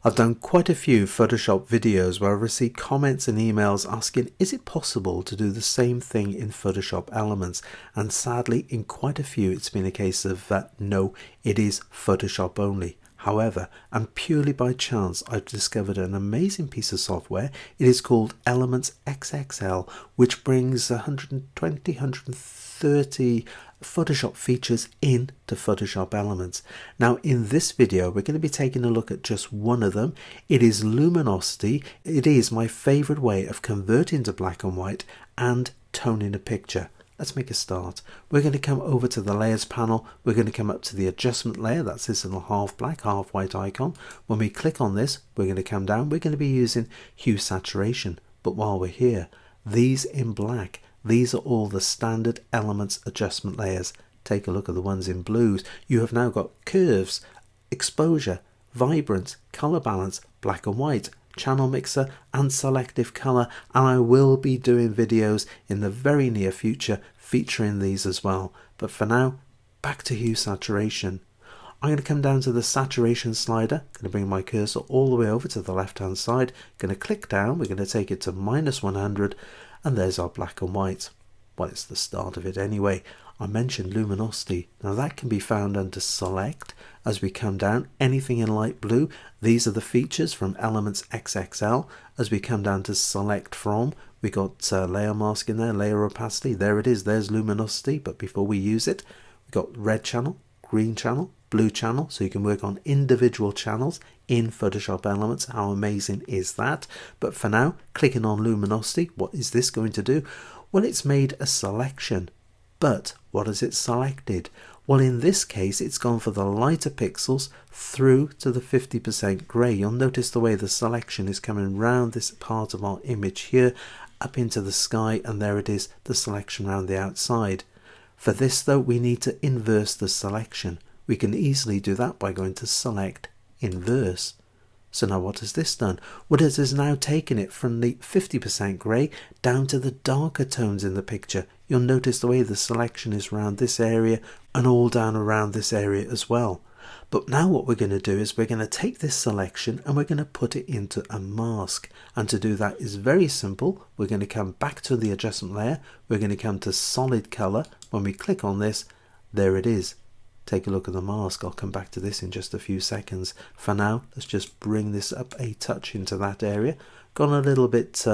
I've done quite a few Photoshop videos where I've received comments and emails asking, is it possible to do the same thing in Photoshop Elements? And sadly, in quite a few, it's been a case of no, it is Photoshop only. However, and purely by chance, I've discovered an amazing piece of software. It is called Elements XXL, which brings 120, 130 Photoshop features into Photoshop Elements. Now in this video we're going to be taking a look at just one of them. It is Luminosity. It is my favorite way of converting to black and white and toning a picture. Let's make a start. We're going to come over to the layers panel. We're going to come up to the adjustment layer. That's this little half black, half white icon. When we click on this, we're going to come down. We're going to be using hue saturation. But while we're here, these in black, these are all the standard elements adjustment layers. Take a look at the ones in blues. You have now got curves, exposure, vibrance, color balance, black and white, channel mixer and selective color, and I will be doing videos in the very near future featuring these as well. But for now, back to hue saturation. I'm going to come down to the saturation slider, going to bring my cursor all the way over to the left hand side, going to click down, we're going to take it to -100, and there's our black and white. Well, it's the start of it anyway. I mentioned luminosity. Now that can be found under select. As we come down, anything in light blue, these are the features from Elements XXL. As we come down to select from, we got layer mask in there, layer opacity, there it is, there's luminosity. But before we use it, we got red channel, green channel, blue channel, so you can work on individual channels in Photoshop Elements. How amazing is that? But for now, clicking on luminosity, what is this going to do? Well, it's made a selection, but what has it selected? Well, in this case, it's gone for the lighter pixels through to the 50% grey. You'll notice the way the selection is coming round this part of our image here, up into the sky, and there it is, the selection around the outside. For this though, we need to inverse the selection. We can easily do that by going to select, inverse. So now what has this done? Well, it has now taken it from the 50% grey down to the darker tones in the picture. You'll notice the way the selection is around this area and all down around this area as well. But now what we're going to do is we're going to take this selection and we're going to put it into a mask. And to do that is very simple. We're going to come back to the adjustment layer. We're going to come to solid color. When we click on this, there it is. Take a look at the mask. I'll come back to this in just a few seconds. For now, let's just bring this up a touch into that area. Gone a little bit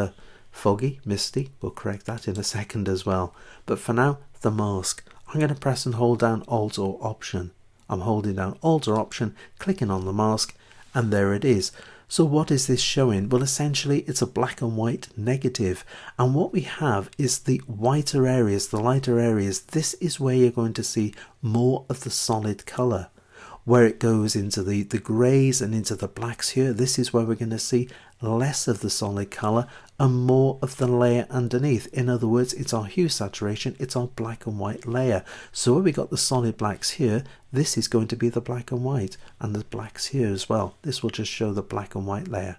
foggy, misty. We'll correct that in a second as well. But for now, the mask. I'm going to press and hold down Alt or Option. I'm holding down Alt or Option, clicking on the mask, and there it is. So what is this showing? Well, essentially it's a black and white negative, and what we have is the whiter areas, the lighter areas. This is where you're going to see more of the solid color. Where it goes into the greys and into the blacks here, this is where we're going to see less of the solid color and more of the layer underneath. In other words, it's our hue saturation, it's our black and white layer. So where we got the solid blacks here, this is going to be the black and white, and the blacks here as well. This will just show the black and white layer.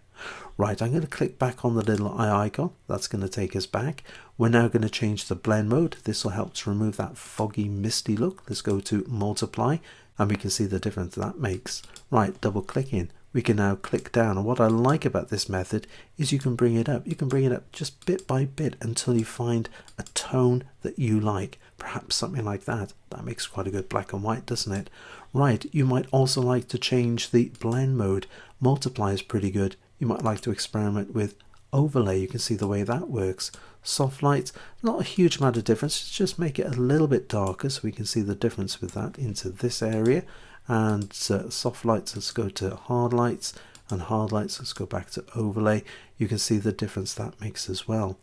Right, I'm going to click back on the little eye icon. That's going to take us back. We're now going to change the blend mode. This will help to remove that foggy, misty look. Let's go to multiply, and we can see the difference that makes. Right, double clicking. We can now click down, and what I like about this method is you can bring it up. You can bring it up just bit by bit until you find a tone that you like. Perhaps something like that. That makes quite a good black and white, doesn't it? Right, you might also like to change the blend mode. Multiply is pretty good. You might like to experiment with overlay. You can see the way that works. Soft light, not a huge amount of difference. Just make it a little bit darker so we can see the difference with that into this area. And soft lights, let's go to hard lights, and hard lights, let's go back to overlay. You can see the difference that makes as well.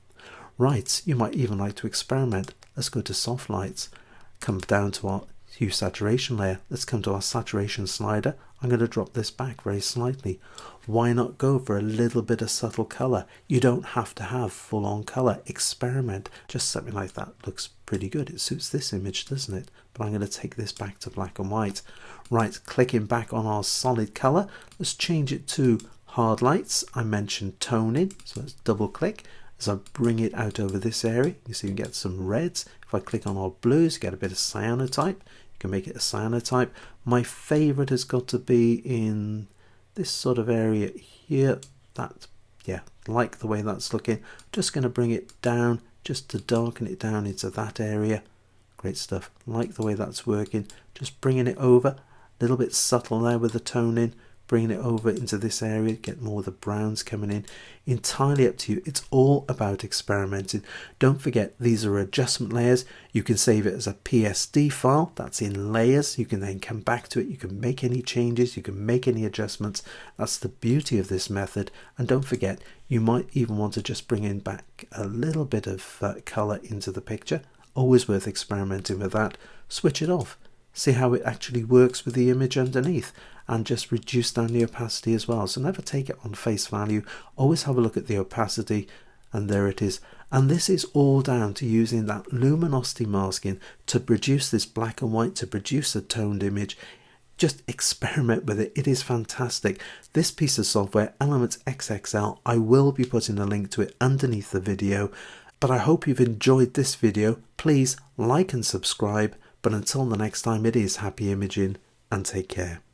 Right, you might even like to experiment. Let's go to soft lights, come down to our hue saturation layer. Let's come to our saturation slider. I'm going to drop this back very slightly. Why not go for a little bit of subtle color? You don't have to have full on color. Experiment. Just something like that looks pretty good. It suits this image, doesn't it? But I'm going to take this back to black and white. Right, clicking back on our solid color. Let's change it to hard lights. I mentioned toning, so let's double click. As I bring it out over this area, you see we get some reds. If I click on our blues, you get a bit of cyanotype. You can make it a cyanotype. My favorite has got to be in this sort of area here, that, yeah, like the way that's looking. Just going to bring it down just to darken it down into that area. Great stuff. Like the way that's working. Just bringing it over, a little bit subtle there with the tone in, bringing it over into this area, get more of the browns coming in. Entirely up to you. It's all about experimenting. Don't forget, these are adjustment layers. You can save it as a PSD file. That's in layers. You can then come back to it. You can make any changes. You can make any adjustments. That's the beauty of this method. And don't forget, you might even want to just bring in back a little bit of color into the picture. Always worth experimenting with that. Switch it off. See how it actually works with the image underneath, and just reduce down the opacity as well. So never take it on face value. Always have a look at the opacity, and there it is. And this is all down to using that luminosity masking to produce this black and white, to produce a toned image. Just experiment with it. It is fantastic. This piece of software, ElementsXXL, I will be putting a link to it underneath the video. But I hope you've enjoyed this video. Please like and subscribe. But until the next time, it is happy imaging, and take care.